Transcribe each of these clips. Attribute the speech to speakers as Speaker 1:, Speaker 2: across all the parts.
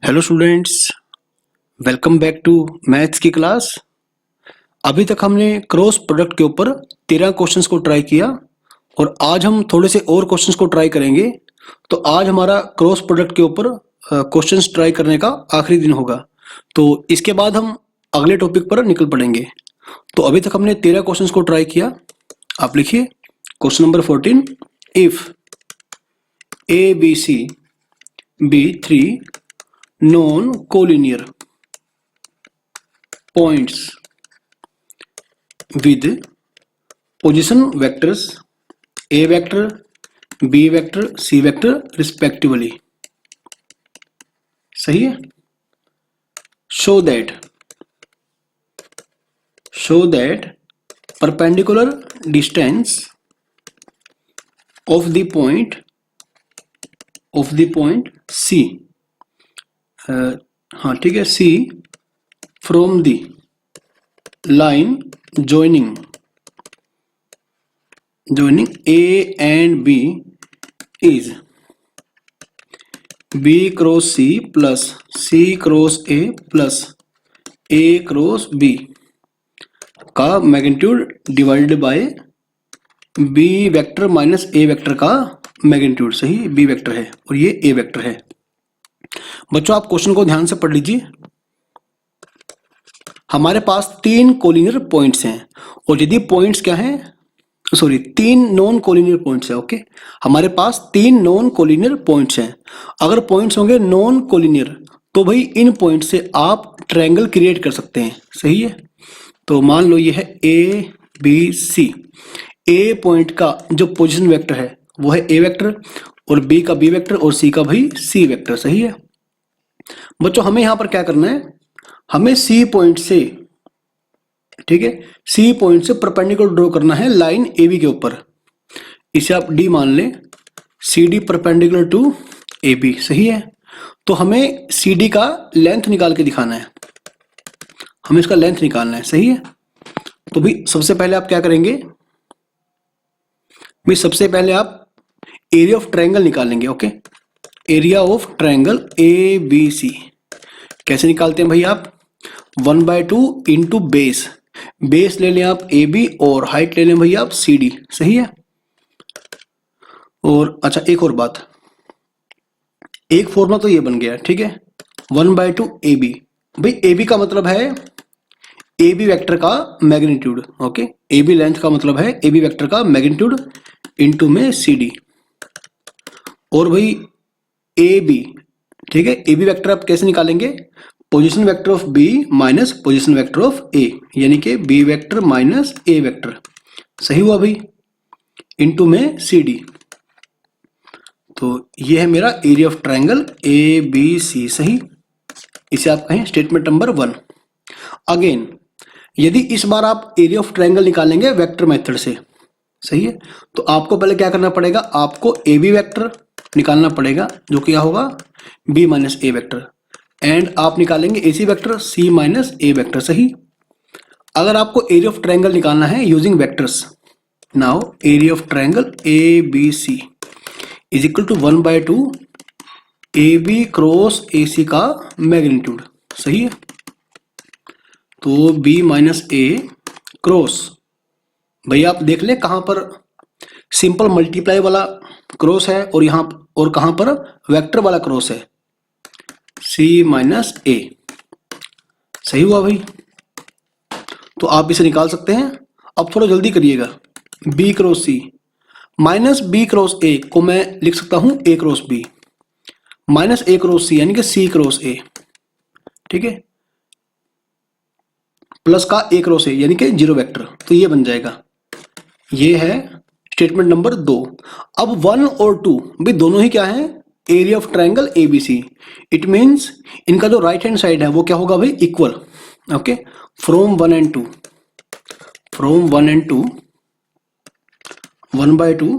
Speaker 1: Hello students, welcome back to maths की class. अभी तक हमने क्रॉस प्रोडक्ट के ऊपर 13 क्वेश्चंस को ट्राई किया और आज हम थोड़े से और क्वेश्चंस को ट्राई करेंगे। तो आज हमारा क्रॉस प्रोडक्ट के ऊपर क्वेश्चंस ट्राई करने का आखिरी दिन होगा। तो इसके बाद हम अगले टॉपिक पर निकल पड़ेंगे। तो अभी तक हमने 13 क्वेश्चंस को ट्राई किया। आप लिखिए question number 14। If A B C be 3 non-collinear points with position vectors a vector, b vector, c vector respectively। सही है। show that perpendicular distance of the point c, हाँ ठीक है, C from the line joining A and B is B cross C plus C cross A plus A cross B का magnitude divided by B vector minus A vector का magnitude. सही, B vector है और ये A vector है। बच्चों आप question को ध्यान से पढ़ लीजिए। हमारे पास 3 कोलिनियर पॉइंट्स हैं और यदि पॉइंट्स क्या हैं, सॉरी 3 नॉन कोलिनियर पॉइंट्स हैं। ओके, हमारे पास 3 नॉन कोलिनियर पॉइंट्स हैं। अगर पॉइंट्स होंगे नॉन कोलिनियर तो भाई इन पॉइंट से आप ट्रायंगल क्रिएट कर सकते हैं। सही है। तो मान लो ये है A B C. A point का जो पोजीशन वेक्टर है वो है ए वेक्टर और बी का बी वेक्टर और सी का भाई सी वेक्टर। सही है। बच्चों हमें यहां पर क्या करना है, हमें सी पॉइंट से, ठीक है, सी पॉइंट से परपेंडिकुलर ड्रॉ करना है लाइन ए बी के ऊपर। इसे आप डी मान लें, C D perpendicular to A B. सही है। तो हमें सी डी का लेंथ निकाल के दिखाना है, हमें इसका लेंथ निकालना है। सही है। तो भाई सबसे पहले आप क्या करेंगे, भाई सबसे पहले आप एरिया ऑफ ट्रायंगल निकालेंगे। Okay, area of triangle A B C कैसे निकालते हैं भाई, आप 1/2 इंटू बेस ले लें आप ए बी और हाइट ले लें भाई आप सी डी। सही है। और अच्छा एक और बात, एक फॉर्मूला तो ये बन गया, ठीक है, 1/2 ए बी। भाई ए बी का मतलब है ए बी वेक्टर का magnitude. Okay, A B length का मतलब है ए बी वेक्टर का मैग्नीट्यूड इंटू में सी डी। और भाई ए बी, ठीक है, ए बी वेक्टर आप कैसे निकालेंगे, position vector of B minus position vector of A, यानी कि B vector minus A vector. सही हुआ भाई, इंटू में सी डी। तो ये है मेरा area of triangle A B C. सही, इसे आप कहें स्टेटमेंट नंबर 1। अगेन यदि इस बार आप एरिया ऑफ ट्रायंगल निकालेंगे वेक्टर मेथड से, सही है, तो आपको पहले क्या करना पड़ेगा, आपको ए बी वेक्टर निकालना पड़ेगा जो क्या होगा b minus A vector, and आप निकालेंगे A C vector c minus A vector. सही। अगर आपको एरिया ऑफ ट्रायंगल निकालना है using vectors, now area of triangle A B C is equal to 1/2 A B cross A C का magnitude. सही है। तो b माइनस ए क्रॉस, भैया आप देख लें कहां पर सिंपल मल्टीप्लाई वाला क्रॉस है और यहां और कहां पर वेक्टर वाला क्रॉस है, c माइनस ए। सही हुआ भाई। तो आप इसे निकाल सकते हैं। अब थोड़ा जल्दी करिएगा, b cross c minus b cross a को मैं लिख सकता हूं a cross b minus a cross c यानी कि c क्रॉस a, ठीक है, प्लस का a क्रॉस a यानी कि जीरो वेक्टर। तो ये बन जाएगा, ये है स्टेटमेंट नंबर 2। अब 1 और 2 भी दोनों ही क्या है, area of triangle ABC. It means इनका जो राइट हैंड साइड है वो क्या होगा भाई, equal. Okay, from 1 and 2, from 1 and 2 1/2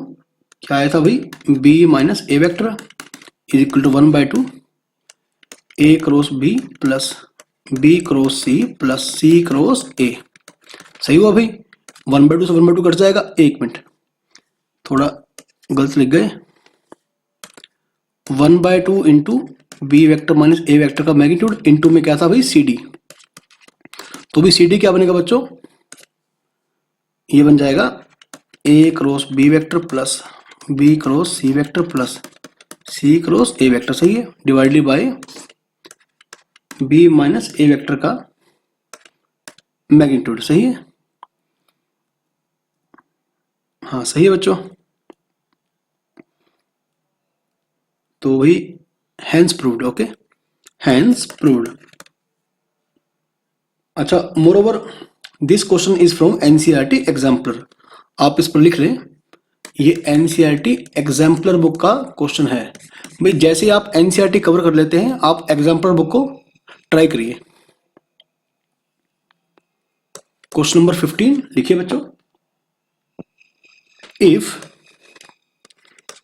Speaker 1: क्या आया था भाई, b minus A vector is equal to 1/2 a cross b plus b cross c plus c cross a। सही हुआ भाई। 1/2 से 1/2 कट जाएगा। एक मिनट, थोड़ा गलत लिख गए। 1/2 into B vector minus A vector का मैग्नीट्यूड इनटू में क्या था भाई सी डी। तो भी सी डी क्या बनेगा बच्चों, ये बन जाएगा A cross B vector plus B cross C vector plus C cross A vector, सही है, divided by B minus A vector का मैग्नीट्यूड, सही है। हाँ सही है बच्चों। तो वही hence proved, okay, hence proved. अच्छा, moreover this question is from NCERT exemplar, आप इस पर लिख लें, ये एनसीईआरटी एग्जाम्पलर बुक का क्वेश्चन है। भाई जैसे ही आप एनसीईआरटी कवर कर लेते हैं, आप एग्जाम्पलर बुक को ट्राई करिए। क्वेश्चन नंबर 15 लिखिए बच्चों, if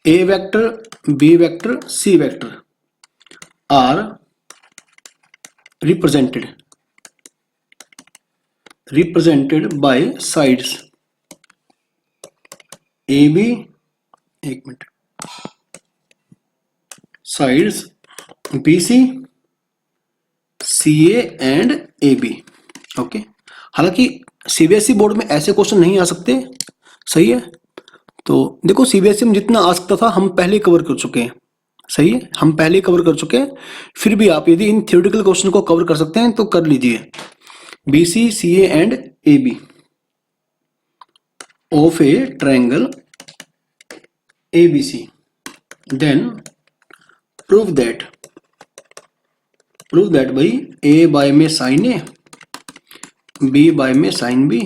Speaker 1: A vector B vector C vector are represented by sides AB, एक मिनट, sides BC CA and AB, okay. हालांकि सीबीएसई बोर्ड में ऐसे क्वेश्चन नहीं आ सकते, सही है। तो देखो सीबीएसई में जितना आ सकता था हम पहले कवर कर चुके हैं, सही है, हम पहले कवर कर चुके हैं। फिर भी आप यदि इन थ्योरेटिकल क्वेश्चन को कवर कर सकते हैं तो कर लीजिए। BC CA and AB of a triangle ABC, then prove that भाई A बाय में साइन A, B बाय में sine B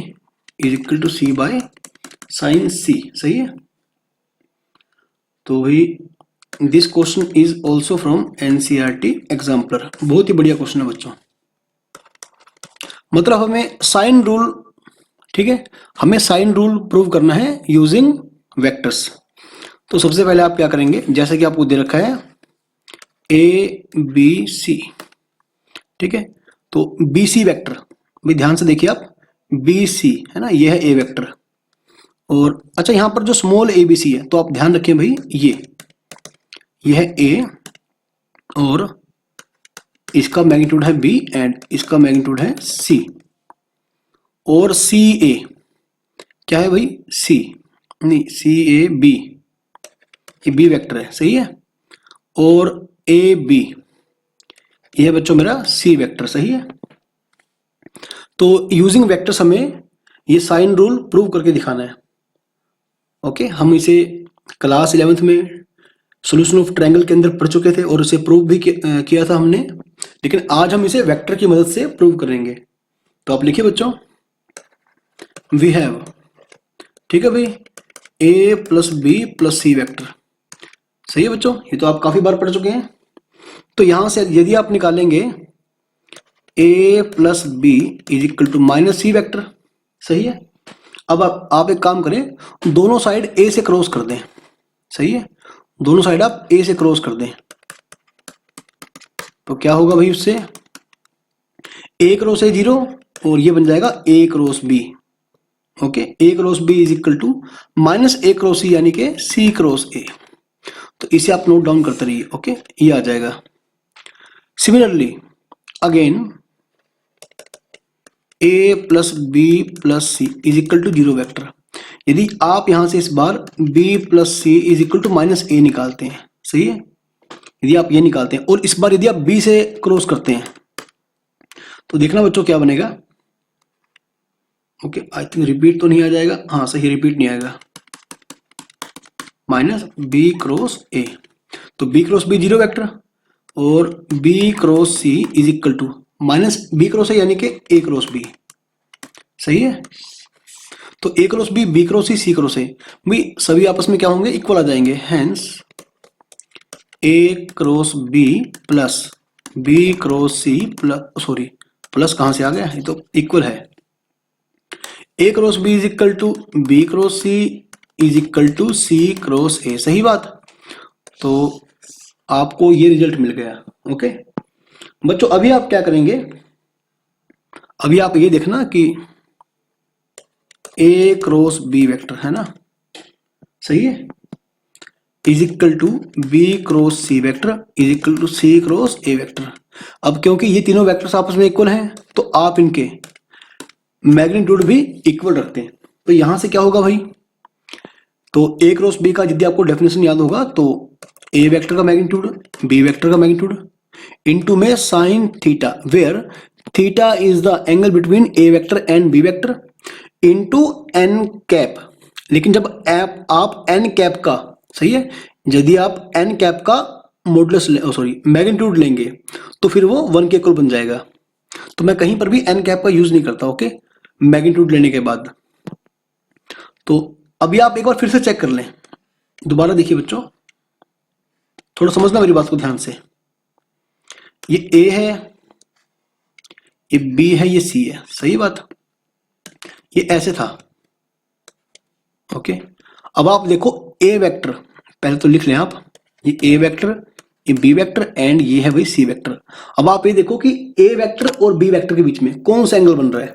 Speaker 1: is equal to C by sine C, सही है। तो भाई this question is also from NCERT exemplar, बहुत ही बढ़िया क्वेश्चन है बच्चों। मतलब हमें साइन रूल, ठीक है, हमें साइन रूल प्रूव करना है यूजिंग वेक्टर्स। तो सबसे पहले आप क्या करेंगे, जैसे कि आपको दे रखा है ए बी सी, ठीक है, तो बी सी वेक्टर, भाई ध्यान से देखिए आप, बी सी है ना, ये है ए वेक्टर। और अच्छा यहां पर जो स्मॉल ए बी सी है, तो आप ध्यान रखिए भाई ये है ए और इसका मैग्नीट्यूड है बी एंड इसका मैग्नीट्यूड है सी। और सी ए क्या है भाई, सी नहीं, सी ए बी, ये बी वेक्टर है, सही है। और ए बी ये है बच्चों मेरा सी वेक्टर, सही है। तो यूजिंग वेक्टर्स हमें ये साइन रूल प्रूव करके दिखाना है, ओके। हम इसे क्लास 11th में सॉल्यूशन ऑफ ट्रायंगल के अंदर पढ़ चुके थे और इसे प्रूव भी किया था हमने, लेकिन आज हम इसे वेक्टर की मदद से प्रूव करेंगे। तो आप लिखिए बच्चों, वी हैव, ठीक है भाई, ए plus B plus C vector, सही है बच्चों, ये तो आप काफी बार पढ़ चुके हैं। तो यहां से यदि आप निकालेंगे A plus B is equal to minus C vector, सही है। अब आप एक काम करें, दोनों साइड ए से क्रॉस कर दें, सही है, दोनों साइड आप ए से क्रॉस कर दें। तो क्या होगा भाई, उससे ए क्रॉस ए 0 और ये बन जाएगा A cross B, okay. A cross B is equal to minus A cross C, यानी कि सी क्रॉस ए। तो इसे आप नोट डाउन करते रहिए, ओके, ये आ जाएगा। Similarly again A plus B plus C is equal to 0 vector, यदि आप यहां से इस बार B plus C is equal to minus A निकालते हैं, सही है, यदि आप ये निकालते हैं और इस बार यदि आप बी से क्रॉस करते हैं, तो देखना बच्चों क्या बनेगा, ओके। आई थिंक रिपीट तो नहीं आ जाएगा, हाँ सही, रिपीट नहीं आएगा, माइनस बी क्रॉस ए। तो बी क्रॉस बी 0 वेक्टर और B cross C is equal to minus B cross A, यानी कि ए क्रॉस बी, सही है। तो A cross B cross C cross A, भाई सभी आपस में क्या होंगे, इक्वल आ जाएंगे। Hence A cross B plus B cross C plus, sorry plus कहां से आ गया, ये तो इक्वल है। A cross B is equal to B cross C is equal to C cross A, सही बात। तो आपको ये रिजल्ट मिल गया, ओके बच्चों। अभी आप क्या करेंगे, अभी आप ये देखना कि ए क्रॉस बी वेक्टर है ना, सही है। Is equal to B cross C vector is equal to C cross A vector. अब क्योंकि ये तीनों वेक्टर्स आपस में इक्वल हैं तो आप इनके मैग्नीट्यूड भी इक्वल रखते हैं। तो यहां से क्या होगा भाई, तो ए क्रॉस बी का यदि आपको डेफिनेशन याद होगा तो ए वेक्टर का मैग्नीट्यूड बी वेक्टर का मैग्नीट्यूड इनटू में sine theta, where theta is the angle between A vector and B vector into N cap. लेकिन जब आप एन कैप का, सही है, यदि आप एन कैप का मॉडुलस मैग्नीट्यूड लेंगे तो फिर वो 1 के इक्वल बन जाएगा। तो मैं कहीं पर भी एन कैप का यूज नहीं करता, ओके, मैग्नीट्यूड लेने के बाद। तो अभी आप एक बार फिर से चेक कर लें, दोबारा देखिए बच्चों, थोड़ा समझना मेरी बात को ध्यान से। ये ए है, ये बी है, ये सी है, सही बात, ये ऐसे था, ओके। अब आप देखो ए वेक्टर, पहले तो लिख लें आप, ये ए वेक्टर, ये बी वेक्टर एंड ये है भाई सी वेक्टर। अब आप ये देखो कि ए वेक्टर और बी वेक्टर के बीच में कौन सा एंगल बन रहा है।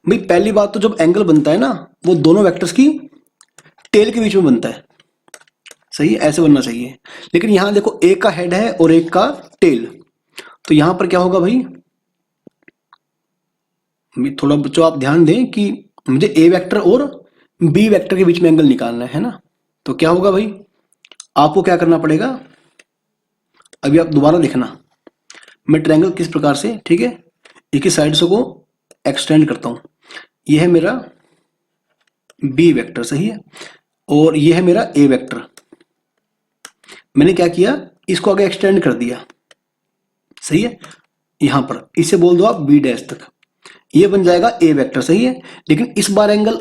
Speaker 1: भाई पहली बात तो जब एंगल बनता है ना वो दोनों वेक्टर्स की टेल के बीच में बनता है, सही है, ऐसे बनना चाहिए। लेकिन यहां देखो एक का हेड है और एक का टेल, तो यहां पर क्या होगा भाई, थोड़ा बच्चों आप ध्यान दें कि मुझे ए वेक्टर और बी वेक्टर के बीच में एंगल निकालना है ना। तो क्या होगा भाई, आपको क्या करना पड़ेगा, अभी आप दोबारा देखना मैं ट्रायंगल किस प्रकार से, ठीक है, एक ही साइड से को एक्सटेंड करता हूं। यह है मेरा बी वेक्टर, सही है, और यह है मेरा ए वेक्टर। मैंने क्या किया, इसको आगे एक्सटेंड कर दिया, सही है, यहां पर इसे बोल दो आप बी डैश तक, ये बन जाएगा ए वेक्टर, सही है। लेकिन इस बार एंगल,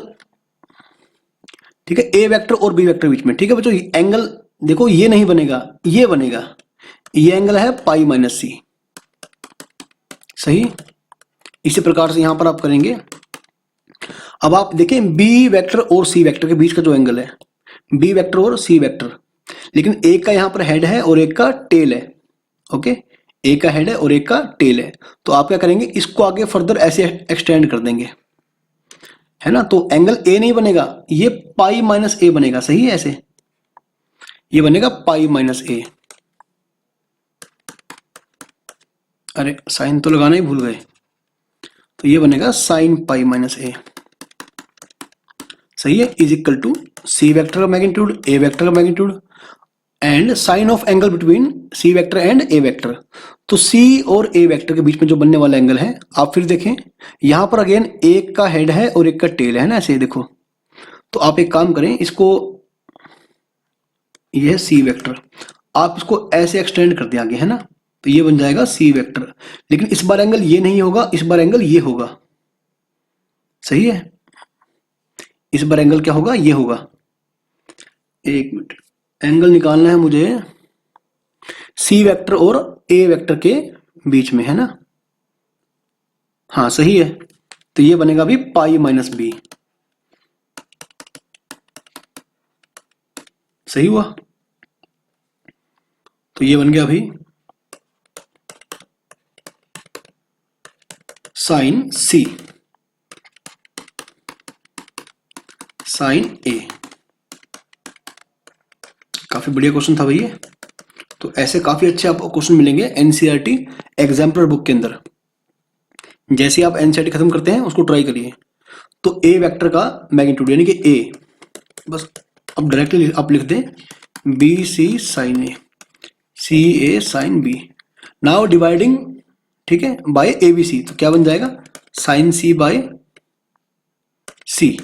Speaker 1: ठीक है, ए वेक्टर और बी वेक्टर बीच में, ठीक है बच्चों, एंगल देखो ये नहीं बनेगा, ये बनेगा, ये एंगल है पाई माइनस सी, सही। इसी प्रकार से यहां पर आप करेंगे। अब आप देखें बी वेक्टर और सी वेक्टर के बीच का जो एंगल है, बी वेक्टर और सी वेक्टर, लेकिन एक का यहां पर हेड है और एक का टेल है, ओके, एक का हेड है और एक का टेल है। तो आप क्या करेंगे, इसको आगे फर्दर ऐसे एक्सटेंड कर देंगे, है ना। तो एंगल ए नहीं बनेगा, ये पाई माइनस ए बनेगा, सही है, ऐसे ये बनेगा पाई माइनस ए। अरे साइन तो लगाना ही भूल गए, तो ये बनेगा साइन पाई माइनस ए, सही है, is equal to C vector का मैग्नीट्यूड ए वेक्टर का magnitude and sine of angle between C vector and A vector. तो सी और ए वेक्टर के बीच में जो बनने वाला एंगल है, आप फिर देखें यहां पर अगेन एक का हेड है और एक का टेल है ना, ऐसे देखो। तो आप एक काम करें, इसको, ये है सी वेक्टर, आप इसको ऐसे एक्सटेंड कर दिया आगे, है ना, तो ये बन जाएगा सी वेक्टर। लेकिन इस बार एंगल ये नहीं होगा, इस बार एंगल ये होगा, सही है, इस बार एंगल क्या होगा, ये होगा। एक मिनट, एंगल निकालना है मुझे सी वेक्टर और ए वेक्टर के बीच में, है ना, हाँ सही है। तो ये बनेगा भी पाई माइनस बी, सही हुआ। तो ये बन गया अभी साइन सी साइन ए। काफी बढ़िया क्वेश्चन था भैया। तो ऐसे काफी अच्छे आपको क्वेश्चन मिलेंगे एनसीईआरटी एग्जाम्पलर बुक के अंदर। जैसे आप एनसीईआरटी खत्म करते हैं उसको ट्राई करिए। तो ए वेक्टर का मैग्नीट्यूड यानी कि ए, बस अब डायरेक्टली आप लिख दें बी सी साइन ए, सी ए साइन बी, नाउ डिवाइडिंग, ठीक है, बाय ए बी सी। तो क्या बन जाएगा, साइन सी बाय सी,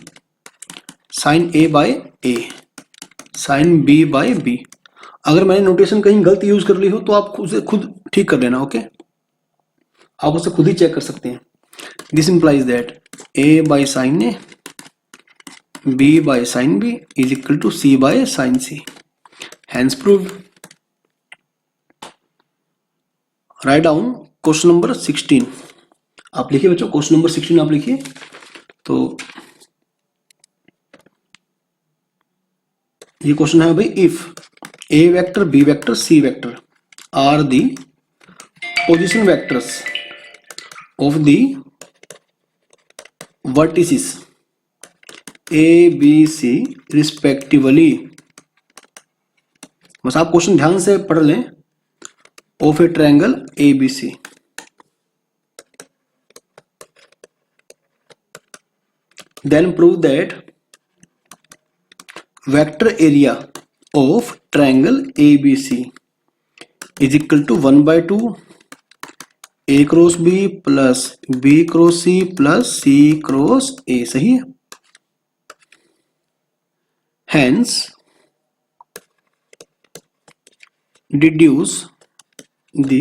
Speaker 1: साइन ए बाय ए, साइन बी बाय बी। अगर मैंने नोटेशन कहीं गलत यूज कर ली हो तो आप खुद ठीक कर लेना, ओके, आप उसे खुद ही चेक कर सकते हैं। This implies that A by sine A, B by sine B is equal to C by sine C, hence prove. Write down question number 16। आप लिखिए बच्चों, क्वेश्चन नंबर 16 आप लिखिए। तो ये क्वेश्चन है भाई, if A vector B vector C vector are the position vectors of the vertices A, B, C respectively, बस आप क्वेश्चन ध्यान से पढ़ लें। Of a triangle ABC, then prove that vector area of triangle ABC is equal to 1/2 A cross B plus B cross C plus C cross A। सही है। Hence deduce the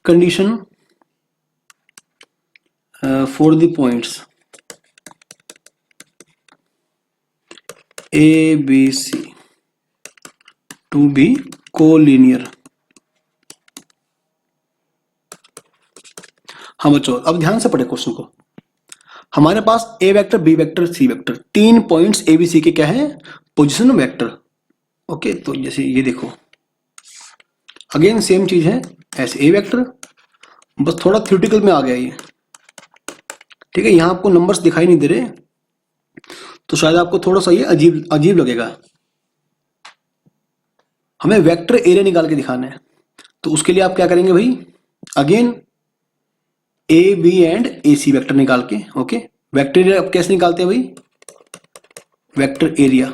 Speaker 1: condition for the points A, B, C to be collinear। हाँ बच्चों, अब ध्यान से पढ़े question को। हमारे पास ए vector, B vector, C vector, तीन पॉइंट्स ए बी सी के क्या है, पोजीशन वेक्टर। ओके, तो जैसे ये देखो, अगेन सेम चीज है, ऐसे ए वेक्टर, बस थोड़ा थ्योरेटिकल में आ गया ये। ठीक है, यहां आपको नंबर्स दिखाई नहीं दे रहे, तो शायद आपको थोड़ा सा ये अजीब अजीब लगेगा। हमें वेक्टर एरिया निकाल के दिखाना है, तो उसके लिए आप क्या करेंगे भाई, again A B and A C vector निकाल के। ओके, वेक्टर एरिया आप कैसे निकालते हैं भाई, वेक्टर एरिया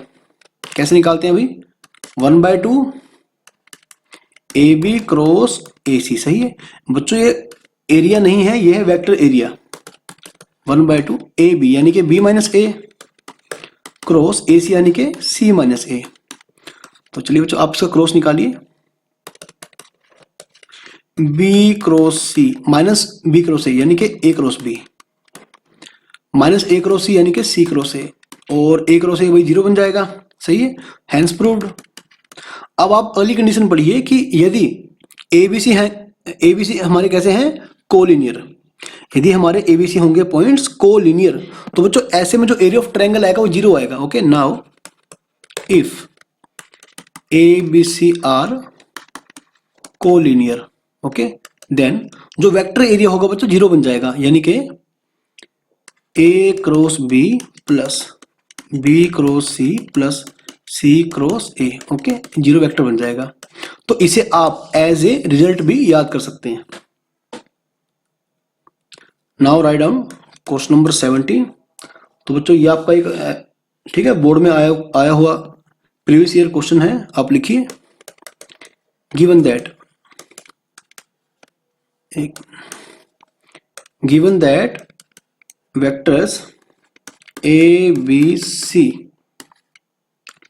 Speaker 1: कैसे निकालते हैं भाई, 1/2 ए बी क्रॉस ए सी। सही है बच्चों, ये एरिया नहीं है, ये है वेक्टर एरिया। 1/2 ए बी यानी कि B minus A cross A C यानी कि सी माइनस ए। तो चलिए बच्चों, आप इसका क्रॉस निकालिए, B cross C minus B cross A यानी कि A cross B, minus A cross C यानी कि सी क्रॉस ए, और ए क्रॉस ए वही 0 बन जाएगा। सही है, हैंस प्रूव्ड। अब आप अगली कंडीशन पढ़िए कि यदि एबीसी है, एबीसी हमारे कैसे हैं, कोलिनियर। यदि हमारे एबीसी होंगे पॉइंट्स कोलिनियर, तो बच्चों ऐसे में जो एरिया ऑफ ट्रायंगल आएगा वो 0 आएगा। Okay, now if ABC are collinear, okay, then जो वेक्टर एरिया होगा बच्चों 0 बन जाएगा, यानी कि A cross B plus B cross C plus C cross A. Okay, 0 vector बन जाएगा। तो इसे आप एज ए रिजल्ट भी याद कर सकते हैं। Now right down question number 17। तो बच्चों ये आपका एक, ठीक है, बोर्ड में आया हुआ प्रीवियस ईयर क्वेश्चन है। आप लिखिए, given that vectors A B C,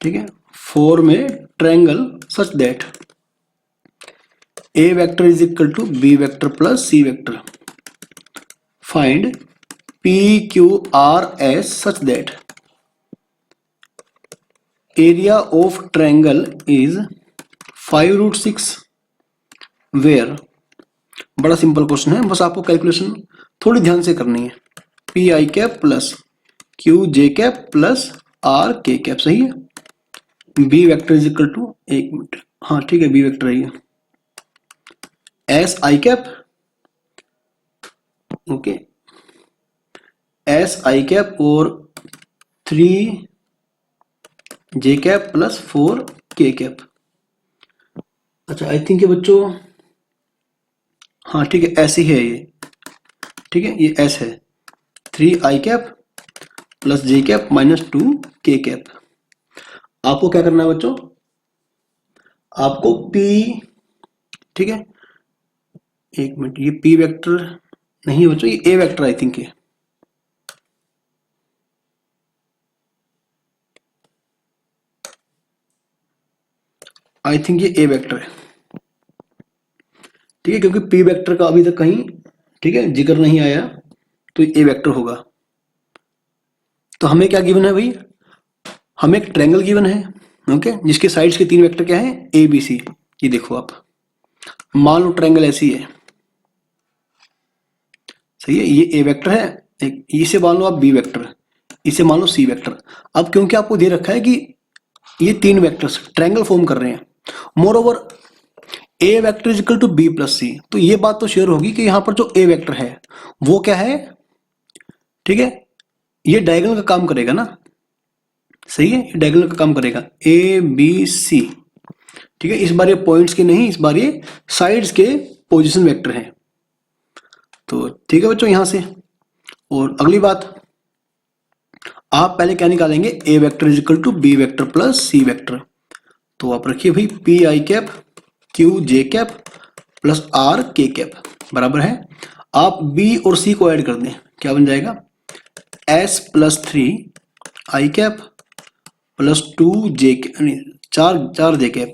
Speaker 1: ठीक है, form a triangle such that A vector is equal to B vector plus C vector. Find P Q R S such that area of triangle is 5√6 where. बड़ा simple question है, बस आपको calculation थोड़ी ध्यान से करनी है। P I cap plus Q J cap plus R K cap. सही है, B vector is equal to, एक मिनट, हाँ ठीक है, बी वेक्टर है ये, S I cap, okay, S I cap और 3 जे कैप प्लस 4 के कैप। अच्छा, आई थिंक ये बच्चों, हाँ ठीक है, ऐसे ही है ये, ठीक है, ये एस है, 3 आई कैप प्लस जे कैप माइनस 2 के कैप। आपको क्या करना है बच्चों, आपको P, ठीक है, एक मिनट, ये P वेक्टर नहीं है बच्चों, ये A वेक्टर आई थिंक है। आई थिंक ये A वेक्टर है, ठीक है, क्योंकि P वेक्टर का अभी तक कहीं, ठीक है, जिक्र नहीं आया, तो A वेक्टर होगा। तो हमें क्या गिवन है भाई, हमें एक ट्रायंगल गिवन है, ओके, जिसके साइड्स के 3 वेक्टर क्या है, ए बी सी। ये देखो आप, मान लो ट्रायंगल ऐसी है, सही है, ये ए वेक्टर है, एक इसे मान लो आप बी वेक्टर, इसे मान लो सी वेक्टर। अब क्योंकि आपको दे रखा है कि ये 3 वेक्टर्स ट्रायंगल फॉर्म कर रहे हैं, moreover A vector is equal to B plus C, तो ये बात तो शेयर होगी कि यहां पर जो ए वेक्टर है वो क्या है, ठीक है, ये डायगोनल का काम करेगा ना। सही है, ये डायगोनल का काम करेगा, ए बी सी, ठीक है, इस बार ये पॉइंट्स के नहीं, इस बार ये साइड्स के पोजीशन वेक्टर हैं। तो ठीक है बच्चों यहां से। और अगली बात, आप पहले क्या निकालेंगे, A vector is equal to B vector plus C vector. तो आप रखिए भाई P I cap Q J cap plus R K cap बराबर है, आप बी और सी को ऐड कर दें, क्या बन जाएगा, एस प्लस 3 आई कैप प्लस 2 जे, चार जे कैप।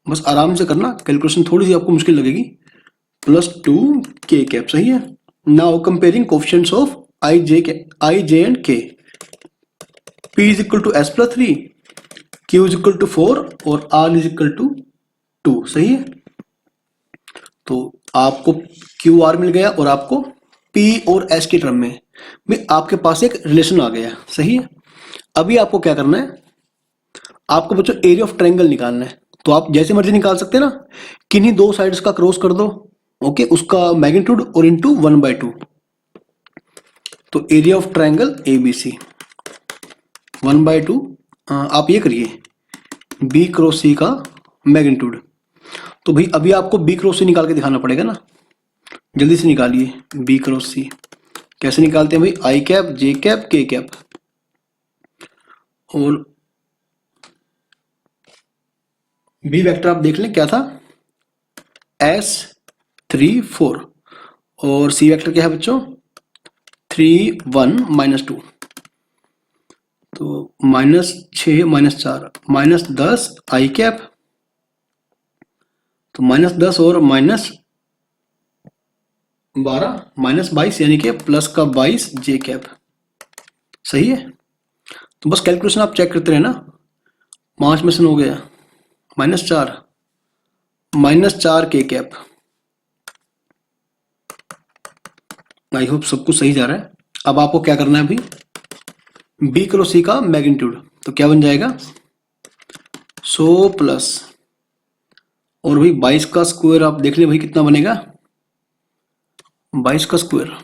Speaker 1: बस आराम से करना, कैलकुलेशन थोड़ी सी आपको मुश्किल लगेगी, प्लस 2 के कैप। सही है। Now comparing coefficients of I J and K, P is equal to S plus 3, Q is equal to 4 और आर इज इक्वल टू 2। सही है। तो आपको क्यू आर मिल गया और आपको पी और एस की टर्म में भी आपके पास एक रिलेशन आ गया। सही है। अभी आपको क्या करना है, आपको बच्चों एरिया ऑफ ट्रायंगल निकालना है। तो आप जैसे मर्जी निकाल सकते हैं ना, किन्हीं दो साइड्स का क्रॉस कर दो, ओके, उसका मैग्नीट्यूड और इंटू 1/2। तो एरिया ऑफ ट्रायंगल एबीसी 1/2, आप ये करिए बी क्रॉस सी का मैग्नीट्यूड। तो भाई अभी आपको बी क्रॉस सी निकाल के दिखाना पड़ेगा ना, जल्दी से निकालिए बी क्रॉस सी। कैसे निकालते हैं भाई, आई कैप जे कैप के कैप, और बी वेक्टर आप देख लें क्या था, S3 4, और सी वेक्टर क्या है बच्चों, 3 1 -2। तो -6 -4 -10 आई कैप, तो -10 और -12 -22 यानी कि प्लस का 22 जे कैप। सही है। तो बस कैलकुलेशन आप चेक करते रहना, 5 में से हो गया, -4 के कैप। आई होप सब कुछ सही जा रहा है। अब आपको क्या करना है अभी, बी क्रॉस सी का मैग्नीट्यूड, तो क्या बन जाएगा 100 प्लस, और भाई 22 का स्क्वायर आप देख ले भाई कितना बनेगा, 22 का स्क्वायर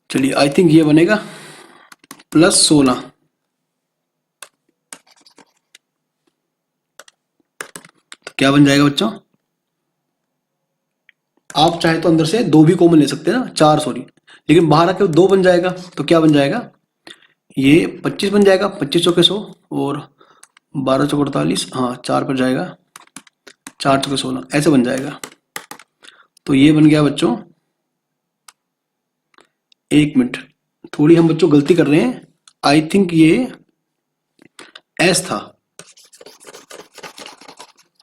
Speaker 1: चलिए आई थिंक ये बनेगा +16। तो क्या बन जाएगा बच्चों, आप चाहे तो अंदर से 2 भी कॉमन ले सकते हैं ना, 4 सॉरी, लेकिन बाहर आके 2 बन जाएगा। तो क्या बन जाएगा, ये 25 बन जाएगा, 25 चौके 100 और 12 चौके 48, हाँ 4 पर जाएगा, 4 चौके 16, ऐसे बन जाएगा। तो ये बन गया बच्चों, 1 मिनट, थोड़ी हम बच्चों गलती कर रहे हैं, आई थिंक ये एस था,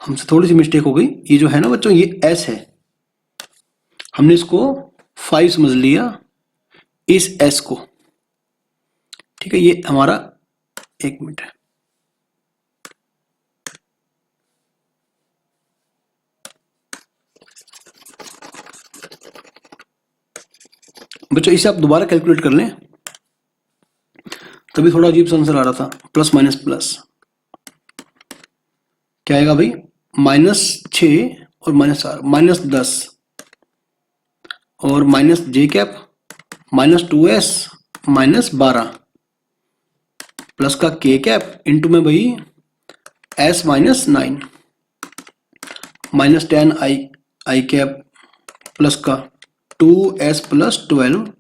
Speaker 1: हमसे थोड़ी सी मिस्टेक हो गई। ये जो है ना बच्चों ये एस है, हमने इसको 5 समझ लिया इस एस को। ठीक है, ये हमारा 1 मिनट है, बच्चों इसे आप दोबारा कैलकुलेट कर लें, तभी थोड़ा अजीब सा आंसर आ रहा था, प्लस माइनस प्लस क्या आएगा भाई, -6 और -4 -10 और माइनस जे कैप -2s -12 प्लस का के कैप इंटू में भाई s -9 -10 आई कैप प्लस का 2s + 12।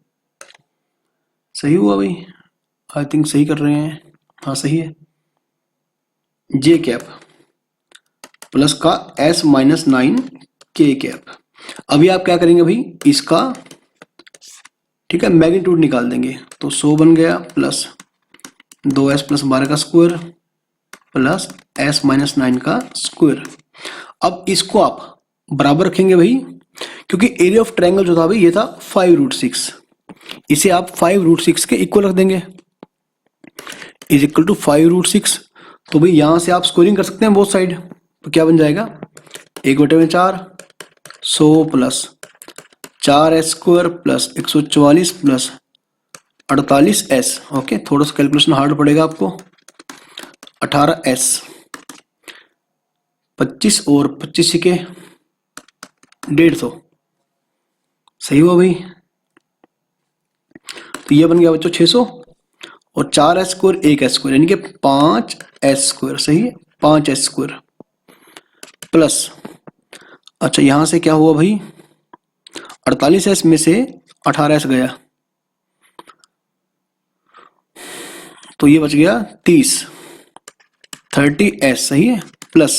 Speaker 1: सही हुआ भाई, आई थिंक सही कर रहे हैं, हाँ सही है, जे कैप प्लस का s -9 के कैप। अभी आप क्या करेंगे भाई, इसका ठीक है मैग्नीट्यूड निकाल देंगे। तो 100 बन गया प्लस 2s + 12 का स्क्वायर प्लस s -9 का स्क्वायर। अब इसको आप बराबर रखेंगे भाई, क्योंकि एरिया ऑफ ट्रायंगल जो था भाई ये था 5√6, इसे आप 5√6 के इक्वल रख देंगे, इज इक्वल टू 5√6। तो भाई यहां से आप स्क्वायरिंग कर सकते हैं बोथ साइड। तो क्या बन जाएगा, 1/4 100 plus 4s² plus 144 plus 48s। Okay, थोड़ा सा कैलकुलेशन हार्ड पड़ेगा आपको, 18s, 25 और 25 के 150। सही हुआ भाई। तो ये बन गया बच्चों 600 और 4s स्क्वायर 1s स्क्वायर यानी कि 5s स्क्वायर। सही है, 5s स्क्वायर प्लस, अच्छा यहां से क्या हुआ भाई, 48s में से 18s गया तो ये बच गया 30s। सही है, प्लस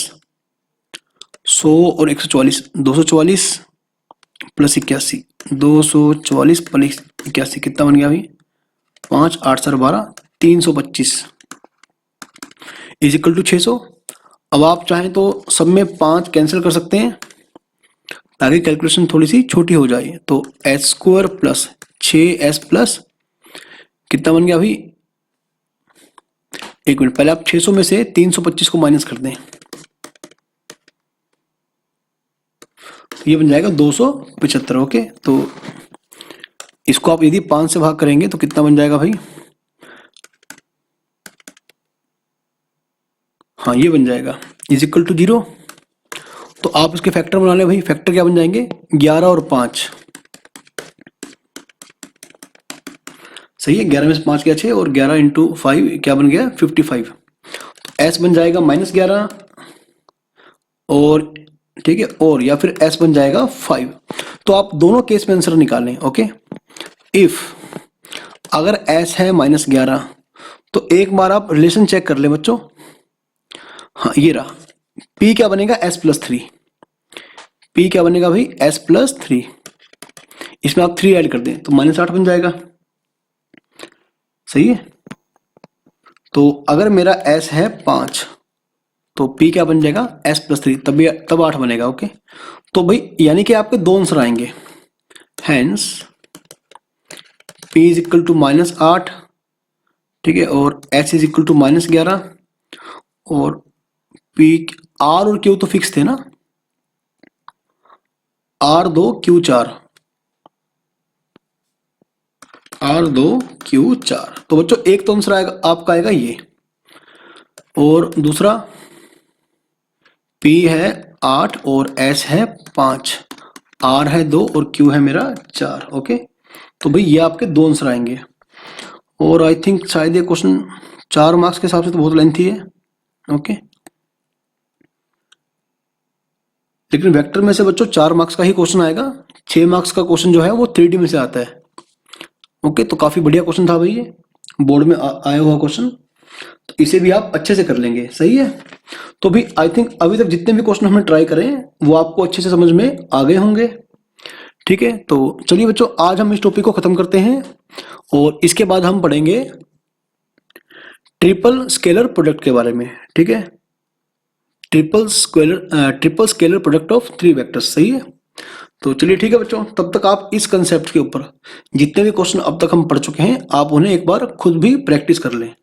Speaker 1: 100 और 144 244 प्लस 81 244 प्लस 81 कितना बन गया भाई, 5 8 सर 12 325 इज इक्वल टू 600। अब आप चाहें तो सब में 5 कैंसिल कर सकते हैं ताकि कैलकुलेशन थोड़ी सी छोटी हो जाए। तो S square plus 6s plus कितना बन गया भाई, एक मिनट, पहले आप 600 में से 325 को माइनस कर दें, ये बन जाएगा 275। ओके, तो इसको आप यदि 5 से भाग करेंगे तो कितना बन जाएगा भाई, हाँ ये बन जाएगा इज इक्वल टू 0। तो आप इसके फैक्टर बना लें भाई, फैक्टर क्या बन जाएंगे 11 और 5। सही है, 11 में से 5 क्या 6 और 11 इंटू 5 क्या बन गया 55। तो एस बन जाएगा -11 और ठीक है, और या फिर एस बन जाएगा 5। तो आप दोनों केस में आंसर निकालें। ओके, इफ अगर एस है -11 तो एक बार आप रिलेशन चेक कर लें बच्चों। हाँ ये रहा, P क्या बनेगा s+3, P क्या बनेगा भाई s+3, इसमें आप 3 ऐड कर दें तो -8 बन जाएगा। सही है, तो अगर मेरा s है 5 तो P क्या बन जाएगा s+3, तब 8 बनेगा। ओके, तो भाई यानी कि आपके दो आंसर आएंगे, hence P is equal to -8, ठीक है, और s इज इक्वल टू -11 और P R और Q तो फिक्स थे ना, R2 Q4 R2 Q4। तो बच्चों एक तो आंसर आएगा आपका आएगा ये, और दूसरा P है 8 और S है 5, R है 2 और Q है मेरा 4। ओके, तो भाई ये आपके दो आंसर आएंगे। और आई थिंक शायद ये क्वेश्चन 4 मार्क्स के हिसाब से तो बहुत लेंथी है। ओके, लेकिन वेक्टर में से बच्चों 4 मार्क्स का ही क्वेश्चन आएगा, 6 मार्क्स का क्वेश्चन जो है वो 3D में से आता है। ओके, तो काफी बढ़िया क्वेश्चन था भाई, ये बोर्ड में आया हुआ क्वेश्चन, तो इसे भी आप अच्छे से कर लेंगे। सही है, तो भी आई थिंक अभी तक जितने भी क्वेश्चन हमने ट्राई करें वो आपको अच्छे से समझ में आ गए होंगे। ठीक है, तो चलिए बच्चों आज हम इस टॉपिक को खत्म करते हैं और इसके बाद हम पढ़ेंगे ट्रिपल स्केलर प्रोडक्ट के बारे में। ठीक है, triple scalar product of 3 vectors. सही है, तो चलिए ठीक है बच्चों, तब तक आप इस कंसेप्ट के ऊपर जितने भी क्वेश्चन अब तक हम पढ़ चुके हैं आप उन्हें एक बार खुद भी प्रैक्टिस कर लें।